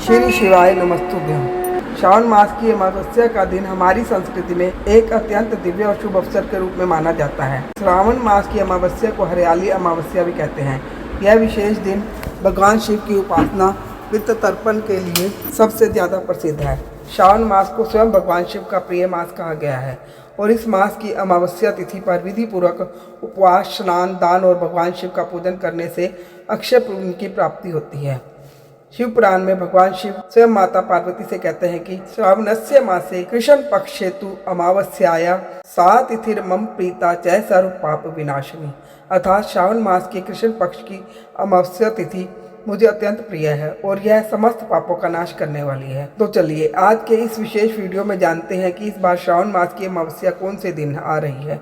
श्री शिवाय नमस्तुभ्यम। श्रावण मास की अमावस्या का दिन हमारी संस्कृति में एक अत्यंत दिव्य और शुभ अवसर के रूप में माना जाता है। श्रावण मास की अमावस्या को हरियाली अमावस्या भी कहते हैं। यह विशेष दिन भगवान शिव की उपासना पितृ तर्पण के लिए सबसे ज़्यादा प्रसिद्ध है। श्रावण मास को स्वयं भगवान शिव का प्रिय मास कहा गया है और इस मास की अमावस्या तिथि पर विधि पूर्वक उपवास, स्नान, दान और भगवान शिव का पूजन करने से अक्षय पुण्य की प्राप्ति होती है। शिव पुराण में भगवान शिव स्वयं माता पार्वती से कहते हैं कि श्रावणस्य मासे कृष्ण पक्षे तु अमावस्याया सा तिथिर मम प्रीता च सर्व पाप विनाशिनी। अर्थात श्रावण मास के कृष्ण पक्ष की अमावस्या तिथि मुझे अत्यंत प्रिय है और यह समस्त पापों का नाश करने वाली है। तो चलिए आज के इस विशेष वीडियो में जानते हैं कि इस बार श्रावण मास की अमावस्या कौन से दिन आ रही है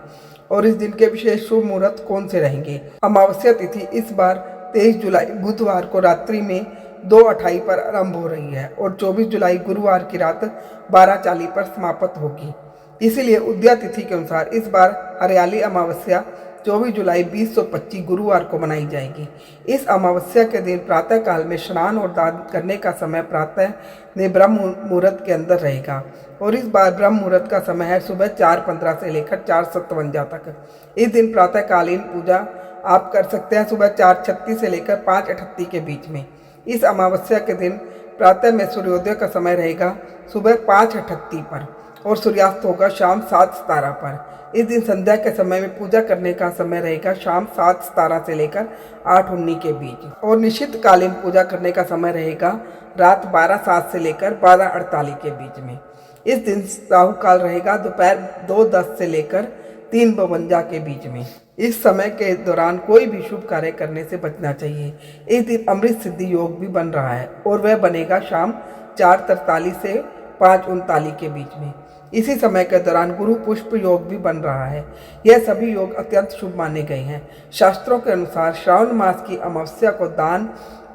और इस दिन के विशेष शुभ मुहूर्त कौन से रहेंगे। अमावस्या तिथि इस बार 23 जुलाई बुधवार को रात्रि में 2:28 पर आरंभ हो रही है और 24 जुलाई गुरुवार की रात 12:40 पर समाप्त होगी। इसीलिए उदया तिथि के अनुसार इस बार हरियाली अमावस्या 24 जुलाई 2025 गुरुवार को मनाई जाएगी। इस अमावस्या के दिन प्रातः काल में स्नान और दान करने का समय प्रातः में ब्रह्म मुहूर्त के अंदर रहेगा और इस बार ब्रह्म मुहूर्त का समय है सुबह 4:15 से लेकर 4:57 तक। इस दिन प्रातःकालीन पूजा आप कर सकते हैं सुबह 4:36 से लेकर 5:38 के बीच में। इस अमावस्या के दिन प्रातः में सूर्योदय का समय रहेगा सुबह 5:38 पर और सूर्यास्त होगा शाम 7:17 पर। इस दिन संध्या के समय में पूजा करने का समय रहेगा शाम 7:17 से लेकर 8:19 के बीच और निश्चित कालीन पूजा करने का समय रहेगा रात 12:07 से लेकर 12:48 के बीच में। इस दिन राहु काल रहेगा दोपहर 2:10 से लेकर 3:52 के बीच में। इस समय के दौरान कोई भी शुभ कार्य करने से बचना चाहिए। इस दिन अमृत सिद्धि योग भी बन रहा है और वह बनेगा शाम 4:43 से 5:39 के बीच में। इसी समय के दौरान गुरु पुष्प योग भी बन रहा है। यह सभी योग अत्यंत शुभ माने गए हैं। शास्त्रों के अनुसार श्रावण मास की अमावस्या को दान,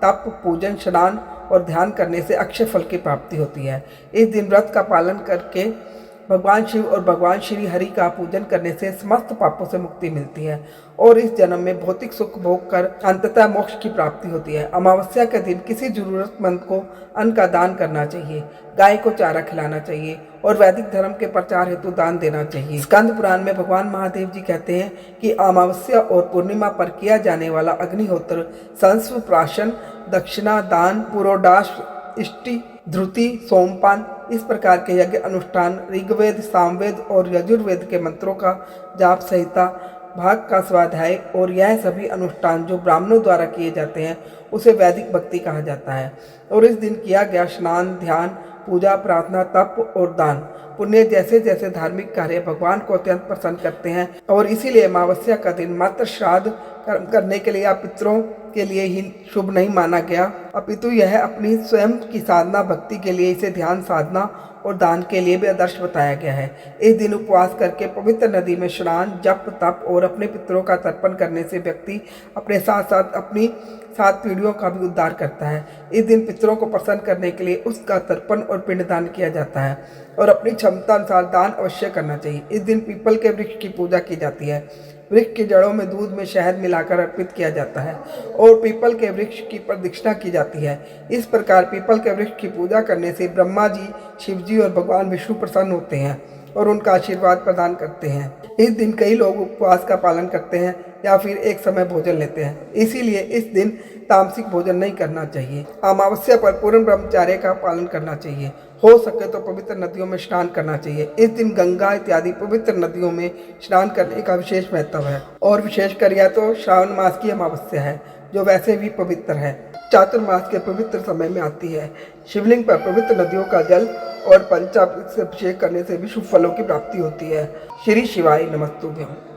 तप, पूजन, स्नान और ध्यान करने से अक्षय फल की प्राप्ति होती है। इस दिन व्रत का पालन करके भगवान शिव और भगवान श्री हरि का पूजन करने से समस्त पापों से मुक्ति मिलती है और इस जन्म में भौतिक सुख भोग कर अंततः मोक्ष की प्राप्ति होती है। अमावस्या के दिन किसी जरूरतमंद को अन्न का दान करना चाहिए, गाय को चारा खिलाना चाहिए और वैदिक धर्म के प्रचार हेतु दान देना चाहिए। स्कंद पुराण में भगवान महादेव जी कहते हैं कि अमावस्या और पूर्णिमा पर किया जाने वाला अग्निहोत्र, संस्व प्राशन, दक्षिणा दान, पुरोडाश, इष्टि, ध्रुति, सोमपान इस प्रकार के यज्ञ अनुष्ठान, ऋग्वेद, सामवेद और यजुर्वेद के मंत्रों का जाप, संहिता, भाग का स्वाध्याय और यह सभी अनुष्ठान जो ब्राह्मणों द्वारा किए जाते हैं उसे वैदिक भक्ति कहा जाता है। और इस दिन किया गया स्नान, ध्यान, पूजा, प्रार्थना, तप और दान पुण्य जैसे जैसे धार्मिक कार्य भगवान को अत्यंत प्रसन्न करते हैं और इसीलिए अमावस्या का दिन मात्र श्राद्ध कर्म करने के लिए या पितरों के लिए ही शुभ नहीं माना गया, अपितु यह अपनी स्वयं की साधना भक्ति के लिए, इसे ध्यान साधना और दान के लिए भी आदर्श बताया गया है। इस दिन उपवास करके पवित्र नदी में स्नान, जप, तप और अपने पितरों का तर्पण करने से व्यक्ति अपने साथ साथ अपनी 7 पीढ़ियों का भी उद्धार करता है। इस दिन पितरों को प्रसन्न करने के लिए उसका तर्पण और पिंडदान किया जाता है और अपनी क्षमता अनुसार दान अवश्य करना चाहिए। इस दिन पीपल के वृक्ष की पूजा की जाती है। वृक्ष की जड़ों में दूध में शहद मिलाकर अर्पित किया जाता है और पीपल के वृक्ष की प्रदक्षिणा की जाती है। इस प्रकार पीपल के वृक्ष की पूजा करने से ब्रह्मा जी, शिव जी और भगवान विष्णु प्रसन्न होते हैं और उनका आशीर्वाद प्रदान करते हैं। इस दिन कई लोग उपवास का पालन करते हैं या फिर एक समय भोजन लेते हैं, इसीलिए इस दिन तामसिक भोजन नहीं करना चाहिए। अमावस्या पर पूर्ण ब्रह्मचर्य का पालन करना चाहिए। हो सके तो पवित्र नदियों में स्नान करना चाहिए। इस दिन गंगा इत्यादि पवित्र नदियों में स्नान करने का विशेष महत्व है और विशेषकर यह तो श्रावण मास की अमावस्या है जो वैसे भी पवित्र है, चातुर्मास के पवित्र समय में आती है। शिवलिंग पर पवित्र नदियों का जल और पंचामृत से अभिषेक करने से भी शुभ फलों की प्राप्ति होती है। श्री शिवाय नमस्तुभ्यम।